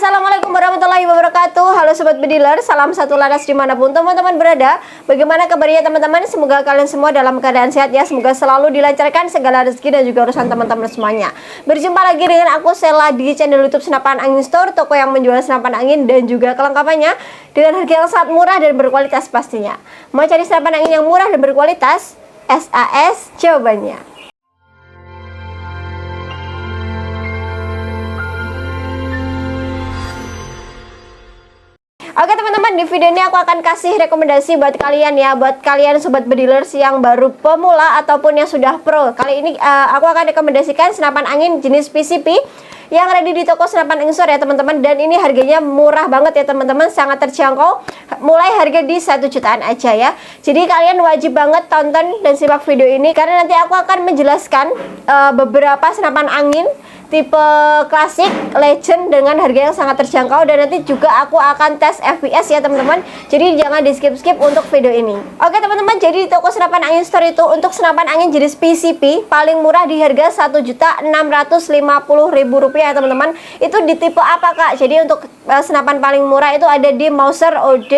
Assalamualaikum warahmatullahi wabarakatuh. Halo Sobat Bediler, salam satu laras dimanapun teman-teman berada. Bagaimana kabarnya teman-teman? Semoga kalian semua dalam keadaan sehat ya. Semoga selalu dilancarkan segala rezeki dan juga urusan teman-teman semuanya. Berjumpa lagi dengan aku Sela di channel YouTube Senapan Angin Store, toko yang menjual senapan angin dan juga kelengkapannya dengan harga yang sangat murah dan berkualitas pastinya. Mau cari senapan angin yang murah dan berkualitas? SAS jawabannya. Oke teman-teman, di video ini aku akan kasih rekomendasi buat kalian ya, buat kalian Sobat Bedilers yang baru pemula ataupun yang sudah pro. Kali ini aku akan rekomendasikan senapan angin jenis PCP yang ready di toko Senapan Angin Store ya teman-teman. Dan ini harganya murah banget ya teman-teman, sangat terjangkau, mulai harga di 1 jutaan aja ya. Jadi kalian wajib banget tonton dan simak video ini, karena nanti aku akan menjelaskan beberapa senapan angin tipe klasik, legend dengan harga yang sangat terjangkau, dan nanti juga aku akan tes FPS ya teman-teman. Jadi jangan di skip-skip untuk video ini. Oke teman-teman, jadi di toko Senapan Angin Store itu untuk senapan angin jenis PCP paling murah di harga Rp1.650.000 ya teman-teman. Itu di tipe apa kak? Jadi untuk senapan paling murah itu ada di Mauser OD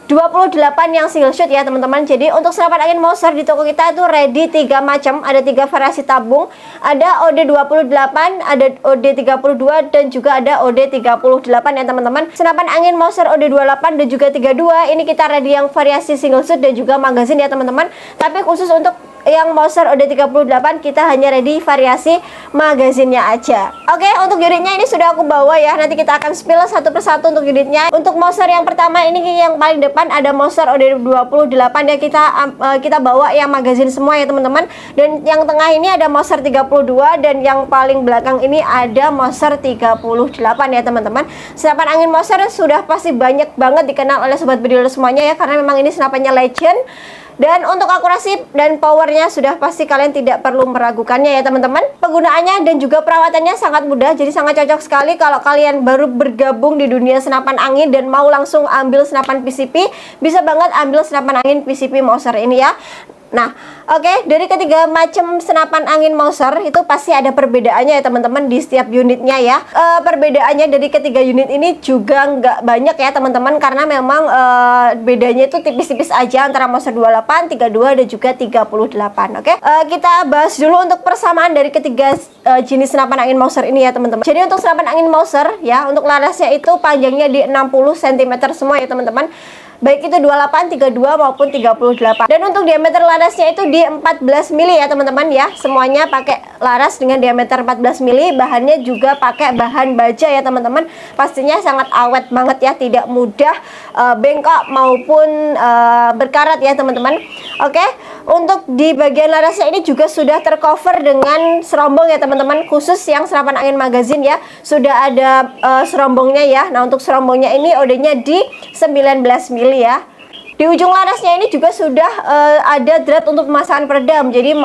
28 yang single shot ya teman-teman. Jadi untuk senapan angin Mauser di toko kita itu ready 3 macam, ada 3 variasi tabung, ada OD28, ada OD32 dan juga ada OD38 ya teman-teman. Senapan angin Mauser OD28 dan juga 32 ini kita ready yang variasi single shot dan juga magazine ya teman-teman. Tapi khusus untuk yang Mauser OD38 kita hanya ready variasi magazinnya aja. Oke, untuk unitnya ini sudah aku bawa ya. Nanti kita akan spill satu persatu untuk unitnya. Untuk Mauser yang pertama ini yang paling depan ada Mauser OD28 ya, kita bawa yang magazin semua ya teman-teman. Dan yang tengah ini ada Mauser 32 dan yang paling belakang ini ada Mauser 38 ya teman-teman. Senapan angin Mauser sudah pasti banyak banget dikenal oleh Sobat Bediler semuanya ya, karena memang ini senapannya legend. Dan untuk akurasi dan powernya sudah pasti kalian tidak perlu meragukannya ya teman-teman. Penggunaannya dan juga perawatannya sangat mudah, jadi sangat cocok sekali kalau kalian baru bergabung di dunia senapan angin dan mau langsung ambil senapan PCP. Bisa banget ambil senapan angin PCP Mauser ini ya. Nah, oke, dari ketiga macam senapan angin Mauser itu pasti ada perbedaannya ya teman-teman di setiap unitnya ya. Perbedaannya dari ketiga unit ini juga nggak banyak ya teman-teman, karena memang bedanya itu tipis-tipis aja antara Mauser 28, 32 dan juga 38. Oke, kita bahas dulu untuk persamaan dari ketiga jenis senapan angin Mauser ini ya teman-teman. Jadi untuk senapan angin Mauser ya, untuk larasnya itu panjangnya di 60 cm semua ya teman-teman, baik itu 28, 32 maupun 38. Dan untuk diameter larasnya itu di 14 mili ya teman-teman ya. Semuanya pakai laras dengan diameter 14 mili. Bahannya juga pakai bahan baja ya teman-teman. Pastinya sangat awet banget ya, tidak mudah bengkok maupun berkarat ya teman-teman. Oke, untuk di bagian larasnya ini juga sudah tercover dengan serombong ya teman-teman. Khusus yang senapan angin magazin ya, sudah ada serombongnya ya. Nah, untuk serombongnya ini odenya di 19 mili ya. Di ujung larasnya ini juga sudah ada drat untuk pemasangan peredam. Jadi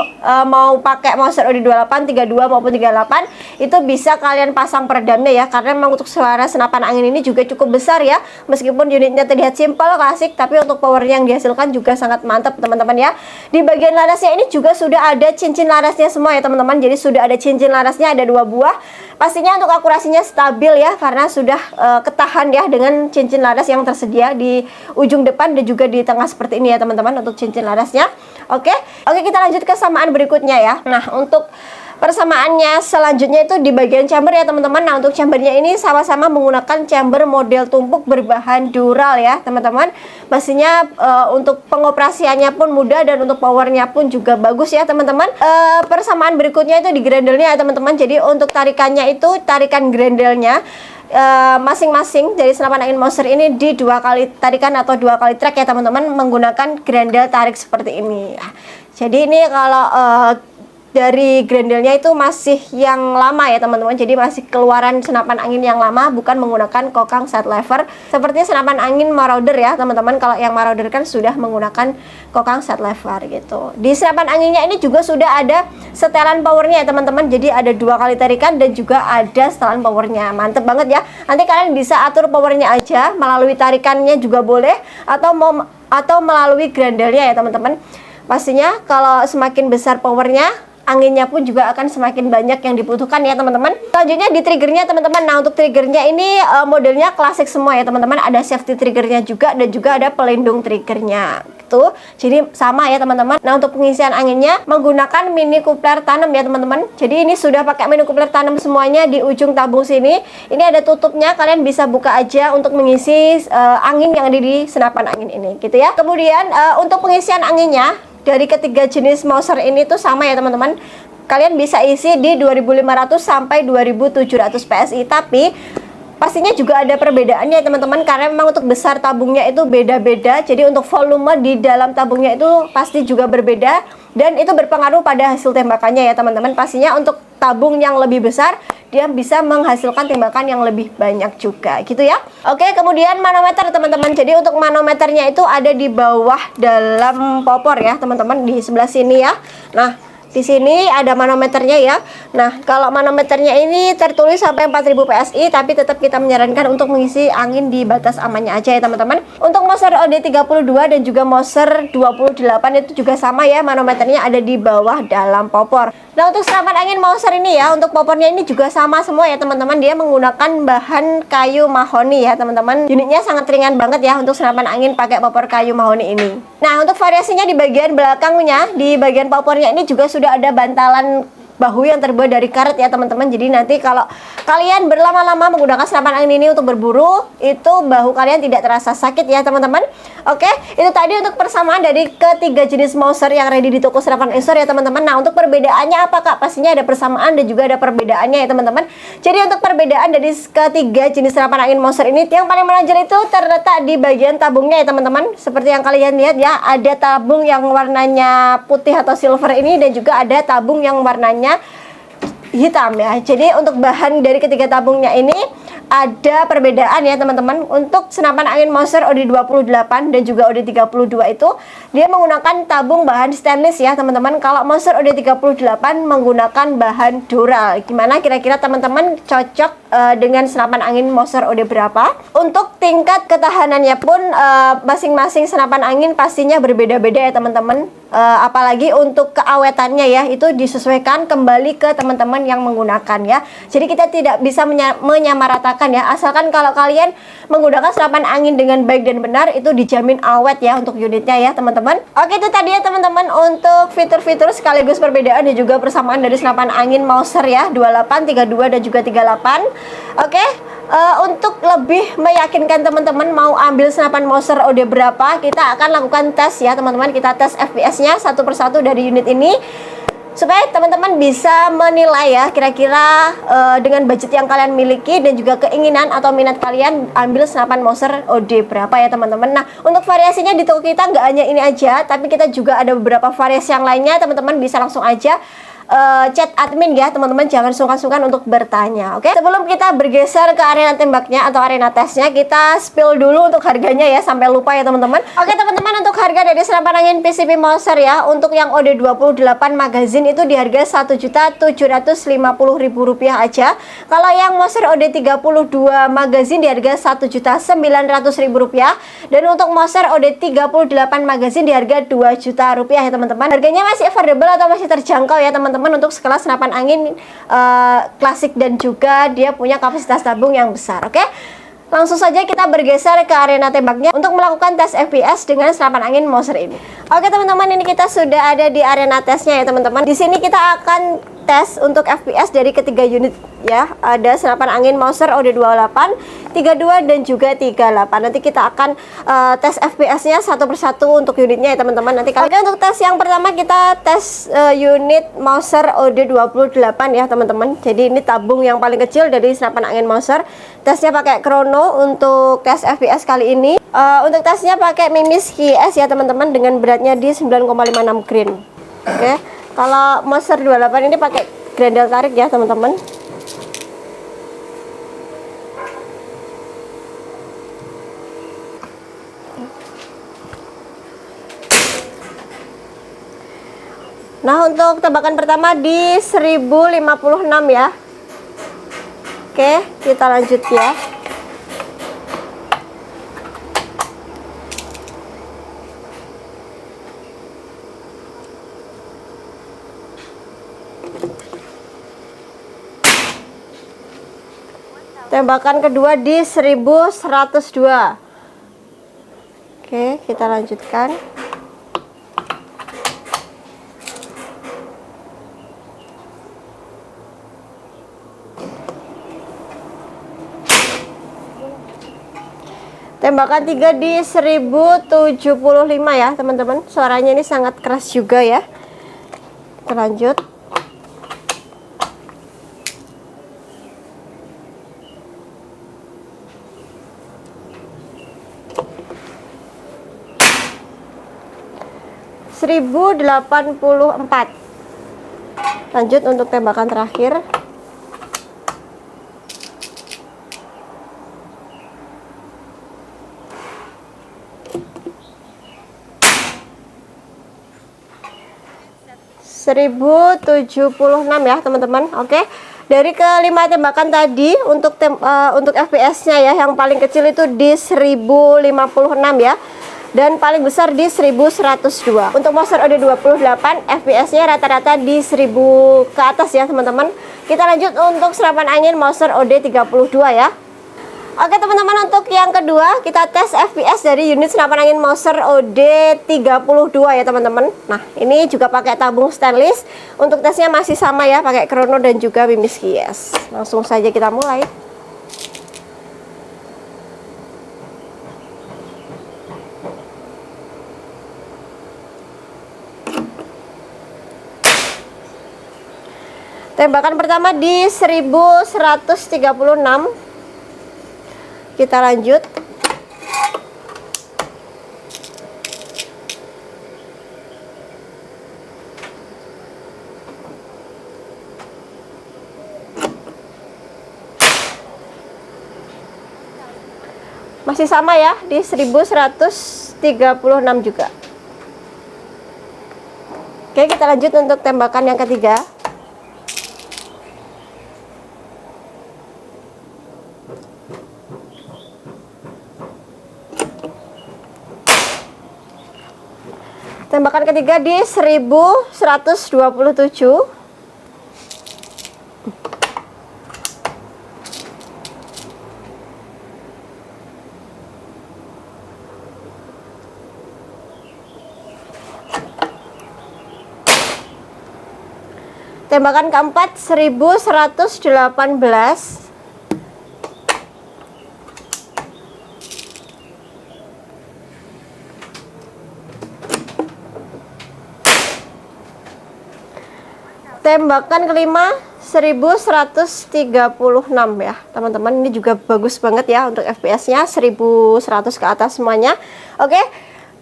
mau pakai Mauser OD28, 32 maupun 38 itu bisa kalian pasang peredamnya ya, karena memang untuk selaras senapan angin ini juga cukup besar ya. Meskipun unitnya terlihat simpel klasik, tapi untuk power yang dihasilkan juga sangat mantap teman-teman ya. Di bagian larasnya ini juga sudah ada cincin larasnya semua ya teman-teman. Jadi sudah ada cincin larasnya, ada 2 buah. Pastinya untuk akurasinya stabil ya, karena sudah ketahan ya dengan cincin laras yang tersedia di ujung depan dan juga di tengah seperti ini ya teman-teman untuk cincin larasnya. Oke, kita lanjut ke samaan berikutnya ya. Nah, untuk persamaannya selanjutnya itu di bagian chamber ya teman-teman. Nah, untuk chambernya ini sama-sama menggunakan chamber model tumpuk berbahan dural ya teman-teman. Pastinya untuk pengoperasiannya pun mudah dan untuk powernya pun juga bagus ya teman-teman. Persamaan berikutnya itu di grendelnya ya teman-teman. Jadi untuk tarikannya itu tarikan grendelnya masing-masing dari senapan angin Mauser ini di 2 kali tarikan atau 2 kali track ya teman-teman, menggunakan grendel tarik seperti ini. Jadi ini kalau dari grendelnya itu masih yang lama ya teman-teman, jadi masih keluaran senapan angin yang lama, bukan menggunakan kokang side lever seperti senapan angin Marauder ya teman-teman. Kalau yang Marauder kan sudah menggunakan kokang side lever gitu. Di senapan anginnya ini juga sudah ada setelan powernya ya teman-teman, jadi ada 2 kali tarikan dan juga ada setelan powernya. Mantep banget ya. Nanti kalian bisa atur powernya aja melalui tarikannya juga boleh, atau melalui grendelnya ya teman-teman. Pastinya kalau semakin besar powernya anginnya pun juga akan semakin banyak yang dibutuhkan ya teman-teman. Selanjutnya di triggernya teman-teman. Nah untuk triggernya ini modelnya klasik semua ya teman-teman. Ada safety triggernya juga dan juga ada pelindung triggernya gitu. Jadi sama ya teman-teman. Nah untuk pengisian anginnya menggunakan mini coupler tanam ya teman-teman. Jadi ini sudah pakai mini coupler tanam semuanya di ujung tabung sini. Ini ada tutupnya, kalian bisa buka aja untuk mengisi angin yang ada di senapan angin ini gitu ya. Kemudian untuk pengisian anginnya dari ketiga jenis Mouser ini tuh sama ya teman-teman. Kalian bisa isi di 2500 sampai 2700 PSI. Tapi pastinya juga ada perbedaannya ya teman-teman, karena memang untuk besar tabungnya itu beda-beda. Jadi untuk volume di dalam tabungnya itu pasti juga berbeda, dan itu berpengaruh pada hasil tembakannya ya teman-teman. Pastinya untuk tabung yang lebih besar dia bisa menghasilkan tembakan yang lebih banyak juga gitu ya. Oke, kemudian manometer teman-teman. Jadi untuk manometernya itu ada di bawah dalam popor ya teman-teman, di sebelah sini ya. Nah di sini ada manometernya ya. Nah, kalau manometernya ini tertulis sampai 4000 PSI, tapi tetap kita menyarankan untuk mengisi angin di batas amannya aja ya teman-teman. Untuk Mouser OD32 dan juga Mouser 28 itu juga sama ya, manometernya ada di bawah dalam popor. Nah, untuk senapan angin Mouser ini ya, untuk popornya ini juga sama semua ya teman-teman. Dia menggunakan bahan kayu mahoni ya teman-teman. Unitnya sangat ringan banget ya untuk senapan angin pakai popor kayu mahoni ini. Nah, untuk variasinya di bagian belakangnya, di bagian popornya ini juga sudah ada bantalan bahu yang terbuat dari karet ya teman-teman. Jadi nanti kalau kalian berlama-lama menggunakan senapan angin ini untuk berburu, itu bahu kalian tidak terasa sakit ya teman-teman. Oke, itu tadi untuk persamaan dari ketiga jenis Mouser yang ready di toko senapan instore ya teman-teman. Nah untuk perbedaannya apa kak? Pastinya ada persamaan dan juga ada perbedaannya ya teman-teman. Jadi untuk perbedaan dari ketiga jenis senapan angin Mouser ini, yang paling menonjol itu terletak di bagian tabungnya ya teman-teman. Seperti yang kalian lihat ya, ada tabung yang warnanya putih atau silver ini, dan juga ada tabung yang warnanya hitam ya. Jadi untuk bahan dari ketiga tabungnya ini ada perbedaan ya teman-teman. Untuk senapan angin Mouser OD28 dan juga OD32 itu dia menggunakan tabung bahan stainless ya teman-teman. Kalau Mouser OD38 menggunakan bahan dural. Gimana kira-kira teman-teman cocok dengan senapan angin Mouser OD berapa? Untuk tingkat ketahanannya pun masing-masing senapan angin pastinya berbeda-beda ya teman-teman. Apalagi untuk keawetannya ya, itu disesuaikan kembali ke teman-teman yang menggunakan ya. Jadi kita tidak bisa menyamaratakan ya, asalkan kalau kalian menggunakan senapan angin dengan baik dan benar, itu dijamin awet ya untuk unitnya ya teman-teman. Oke, itu tadi ya teman-teman untuk fitur-fitur sekaligus perbedaan dan juga persamaan dari senapan angin Mouser ya 28, 32 dan juga 38. Oke, untuk lebih meyakinkan teman-teman mau ambil senapan Mouser OD berapa, kita akan lakukan tes ya teman-teman. Kita tes FPS-nya satu persatu dari unit ini, supaya teman-teman bisa menilai ya kira-kira dengan budget yang kalian miliki dan juga keinginan atau minat kalian ambil senapan Mouser OD berapa ya teman-teman. Nah untuk variasinya di toko kita nggak hanya ini aja, tapi kita juga ada beberapa variasi yang lainnya. Teman-teman bisa langsung aja chat admin ya teman-teman, jangan sungkan-sungkan untuk bertanya. Oke, sebelum kita bergeser ke arena tembaknya atau arena tesnya, kita spill dulu untuk harganya ya, sampai lupa ya teman-teman. Oke teman-teman, untuk harga dari senapan angin PCP Mouser ya, untuk yang OD28 magazine itu di harga Rp1.750.000 aja. Kalau yang Mouser OD32 magazine di harga Rp1.900.000, dan untuk Mouser OD38 magazine di harga Rp2 juta ya teman-teman. Harganya masih affordable atau masih terjangkau ya teman-teman, untuk sekelas senapan angin klasik dan juga dia punya kapasitas tabung yang besar. Oke, langsung saja kita bergeser ke arena tembaknya untuk melakukan tes FPS dengan senapan angin Mouser ini. Oke teman-teman, ini kita sudah ada di arena tesnya ya teman-teman. Di sini kita akan tes untuk FPS dari ketiga unit ya. Ada senapan angin Mouser OD28, 32 dan juga 38. Nanti kita akan tes FPS-nya satu persatu untuk unitnya ya teman-teman. Nanti untuk tes yang pertama kita tes unit Mouser OD28 ya teman-teman. Jadi ini tabung yang paling kecil dari senapan angin Mouser. Tesnya pakai Chrono untuk tes FPS kali ini. Untuk tesnya pakai Mimis KS ya teman-teman, dengan beratnya di 9,56 grain. Oke. Kalau Mouser 28 ini pakai grendel tarik ya teman-teman. Nah untuk tembakan pertama di 1056 ya. Oke, kita lanjut ya. tembakan kedua di 1102. Oke, kita lanjutkan. Tembakan 3 di 1075 ya teman-teman. Suaranya ini sangat keras juga ya. Kita lanjut. (1084). Lanjut untuk tembakan terakhir. (1076) ya teman-teman. Oke, dari kelima tembakan tadi untuk FPS-nya ya, yang paling kecil itu di 1056 ya, dan paling besar di 1102. Untuk Mouser OD28 FPS-nya rata-rata di 1000 ke atas ya teman-teman. Kita lanjut untuk senapan angin Mouser OD32 ya. Oke teman-teman, untuk yang kedua kita tes FPS dari unit senapan angin Mouser OD32 ya teman-teman. Nah, ini juga pakai tabung stainless. Untuk tesnya masih sama ya, pakai krono dan juga Mimis Kies. Langsung saja kita mulai. Tembakan pertama di 1136. Kita lanjut. Masih sama ya, di 1136 juga. Oke, kita lanjut untuk tembakan yang ketiga. Tembakan ketiga di 1127. Tembakan keempat 1118. Tembakan kelima 1136 ya teman-teman. Ini juga bagus banget ya untuk FPS-nya, 1100 ke atas semuanya. Oke,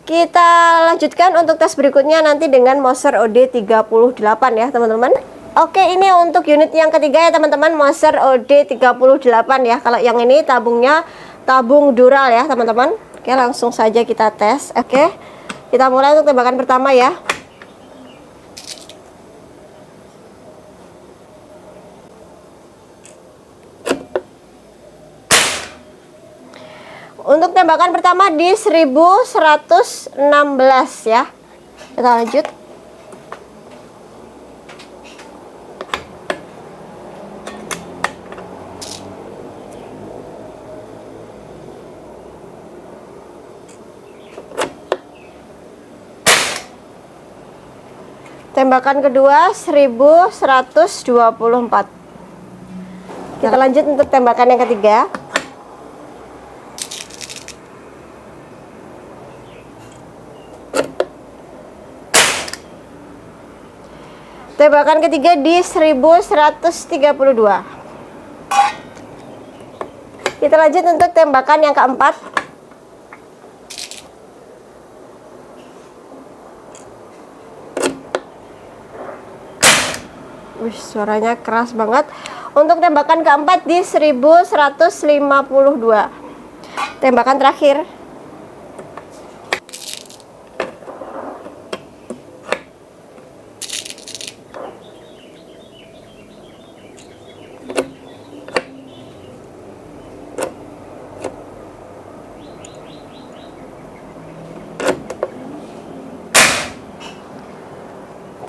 kita lanjutkan untuk tes berikutnya nanti dengan Mouser OD38 ya teman-teman. Oke, ini untuk unit yang ketiga ya teman-teman, Mouser OD38 ya. Kalau yang ini tabungnya tabung Dural ya teman-teman. Oke, langsung saja kita tes. Oke, kita mulai untuk tembakan pertama ya. Untuk tembakan pertama di 1116 ya. Kita lanjut. Tembakan kedua 1124. Kita lanjut untuk tembakan yang ketiga. Tembakan ketiga di 1132. Kita lanjut untuk tembakan yang keempat. Wih, suaranya keras banget. Untuk tembakan keempat di 1152. Tembakan terakhir.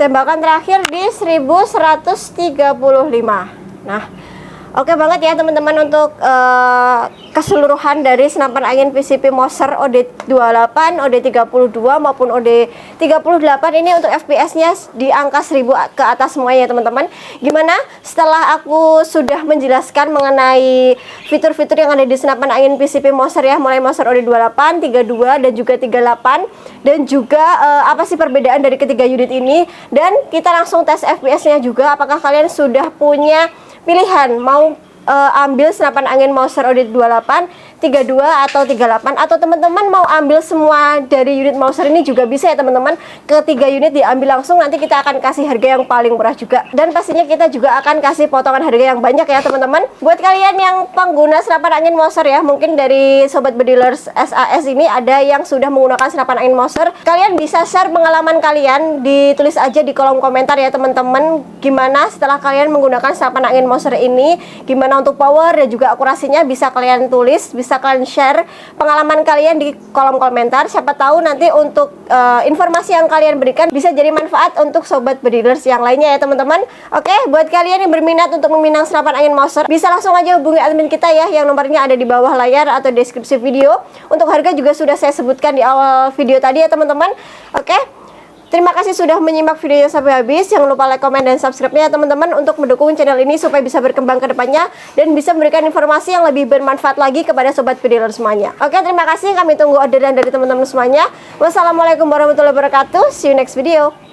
Tembakan terakhir di 1135. Nah, Oke banget ya teman-teman untuk keseluruhan dari senapan angin PCP Moser OD28, OD32 maupun OD38 ini untuk FPS-nya di angka 1000 ke atas semuanya ya teman-teman. Gimana setelah aku sudah menjelaskan mengenai fitur-fitur yang ada di senapan angin PCP Moser ya, mulai Moser OD28, 32 dan juga 38, dan juga apa sih perbedaan dari ketiga unit ini, dan kita langsung tes FPS-nya juga. Apakah kalian sudah punya pilihan mau ambil senapan angin Moser OD28, 32 atau 38, atau teman-teman mau ambil semua dari unit Moser ini juga bisa ya teman-teman. Ketiga unit diambil langsung, nanti kita akan kasih harga yang paling murah juga, dan pastinya kita juga akan kasih potongan harga yang banyak ya teman-teman. Buat kalian yang pengguna senapan angin Moser ya, mungkin dari sobat bedilers SAS ini ada yang sudah menggunakan senapan angin Moser, kalian bisa share pengalaman kalian, ditulis aja di kolom komentar ya teman-teman, gimana setelah kalian menggunakan senapan angin Moser ini, gimana untuk power dan juga akurasinya. Bisa kalian tulis, bisa kalian share pengalaman kalian di kolom komentar. Siapa tahu nanti untuk informasi yang kalian berikan bisa jadi manfaat untuk sobat bedilers yang lainnya ya teman-teman. Oke, buat kalian yang berminat untuk meminang senapan angin Moser, bisa langsung aja hubungi admin kita ya, yang nomornya ada di bawah layar atau deskripsi video. Untuk harga juga sudah saya sebutkan di awal video tadi ya teman-teman. Oke, terima kasih sudah menyimak videonya sampai habis. Jangan lupa like, komen, dan subscribe-nya ya teman-teman, untuk mendukung channel ini supaya bisa berkembang ke depannya dan bisa memberikan informasi yang lebih bermanfaat lagi kepada sobat bedilers semuanya. Oke, terima kasih. Kami tunggu orderan dari teman-teman semuanya. Wassalamualaikum warahmatullahi wabarakatuh. See you next video.